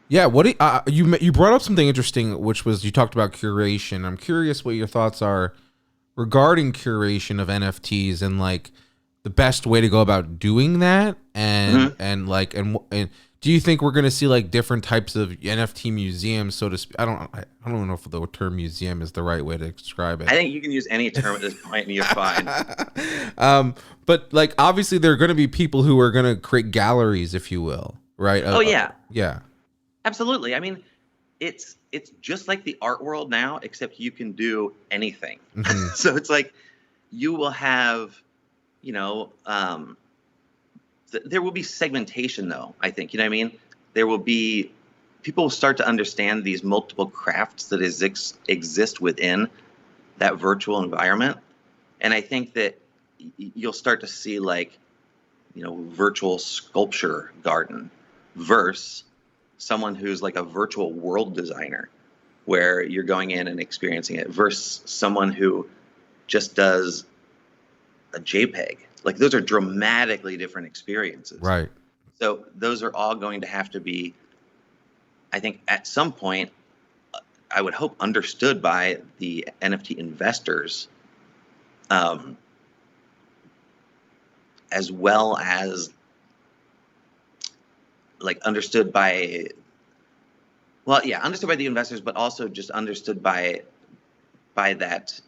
Yeah, you brought up something interesting, which was you talked about curation. I'm curious what your thoughts are regarding curation of NFTs and like the best way to go about doing that, Hmm. and do you think we're going to see like different types of NFT museums, so to speak? I don't know if the term museum is the right way to describe I it. think you can use any term at this point and you're fine. um, but like obviously there are going to be people who are going to create galleries, if you will, right? Oh yeah, Yeah. absolutely. I mean, it's just like the art world now, except you can do anything. Hmm. So it's like you will have, you know, there will be segmentation though, I think. You know what I mean? There will be people will start to understand these multiple crafts that exist within that virtual environment. And I think that you'll start to see like, virtual sculpture garden versus someone who's like a virtual world designer where you're going in and experiencing it versus someone who just does a JPEG. Like those are dramatically different experiences. Right. So those are all going to have to be, I think, at some point, I would hope, understood by the NFT investors, um, as well as like understood by, well, yeah, understood by the investors, but also just understood by that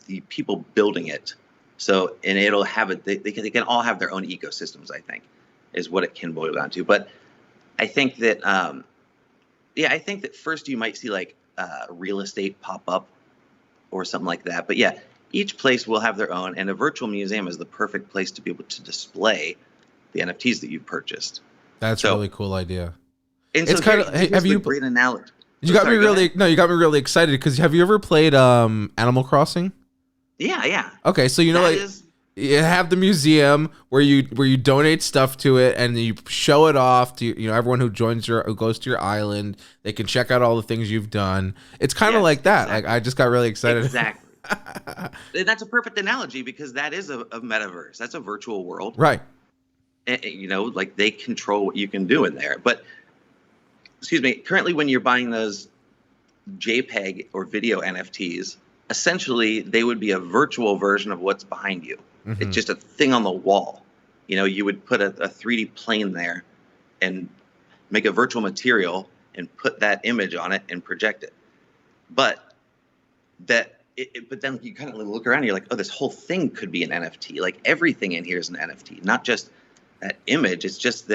the people building it. So, and it'll have it. They can all have their own ecosystems. I think is what it can boil down to. But I think that yeah, I think that first you might see like real estate pop up or something like that. But yeah, each place will have their own, and a virtual museum is the perfect place to be able to display the NFTs that you've purchased. That's a So, really cool idea. and It's so kind of, hey, here's the great analogy. you Oh, got me sorry, go ahead. really, no, you got me really excited because have you ever played Animal Crossing? Yeah, yeah. Okay, so That like is you have the museum where you donate stuff to it and you show it off to everyone who goes to your island. They can check out all the things you've done. It's kind of yes, like that. Like I exactly, just got really excited. exactly. And that's a perfect analogy because that is a metaverse. That's a virtual world. Right. Like they control what you can do in there. But excuse me, currently when you're buying those JPEG or video NFTs, essentially they would be a virtual version of what's behind you. It's Hmm. just a thing on the wall. You would put a 3D plane there and make a virtual material and put that image on it and project it. But but then you kind of look around and you're like, oh, this whole thing could be an NFT. Like everything in here is an NFT, not just that image. It's just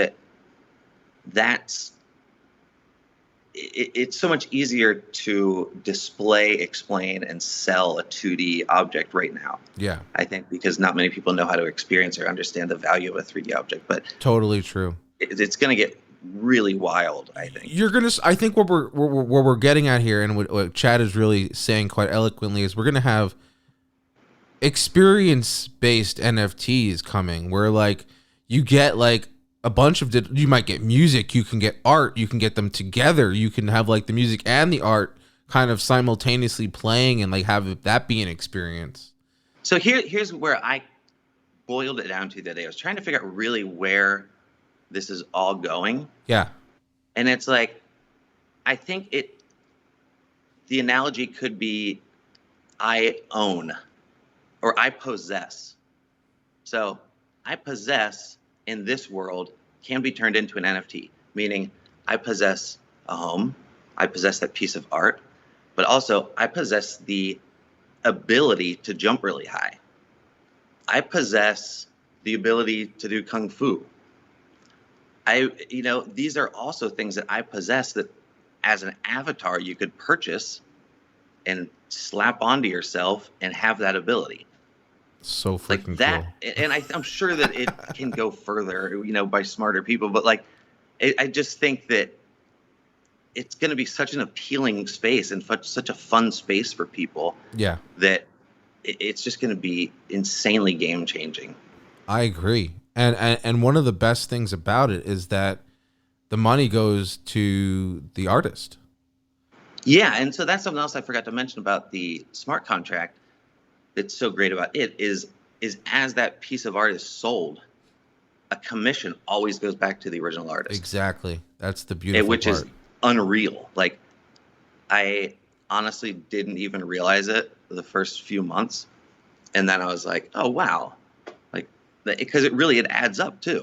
that's it's so much easier to display, explain, and sell a 2D object right now. Yeah. I think because not many people know how to experience or understand the value of a 3D object, but Totally true. it's going to get really wild, I think. I think what we're getting at here, and what Chad is really saying quite eloquently, is we're gonna have experience based NFTs coming, where like you get like a bunch of you might get music, you can get art, you can get them together, you can have like the music and the art kind of simultaneously playing and like have that be an experience. So here's where I boiled it down to the other day. I was trying to figure out really where this is all going. Yeah. And it's like, I think the analogy could be I own or I possess. So I possess in this world can be turned into an NFT, meaning I possess a home, I possess that piece of art, but also I possess the ability to jump really high. I possess the ability to do kung fu. These are also things that I possess that as an avatar you could purchase and slap onto yourself and have that ability. So Like freaking that. cool. And I'm sure that it can go further, by smarter people, but like, I just think that it's going to be such an appealing space and such a fun space for people Yeah. that it's just going to be insanely game changing. I agree. And one of the best things about it is that the money goes to the artist. Yeah, and so that's something else I forgot to mention about the smart contract. That's so great about it is as that piece of art is sold, a commission always goes back to the original artist. Exactly. That's the beautiful which is part. unreal. Like, I honestly didn't even realize it the first few months, and then I was like, oh wow, like, because it adds up too.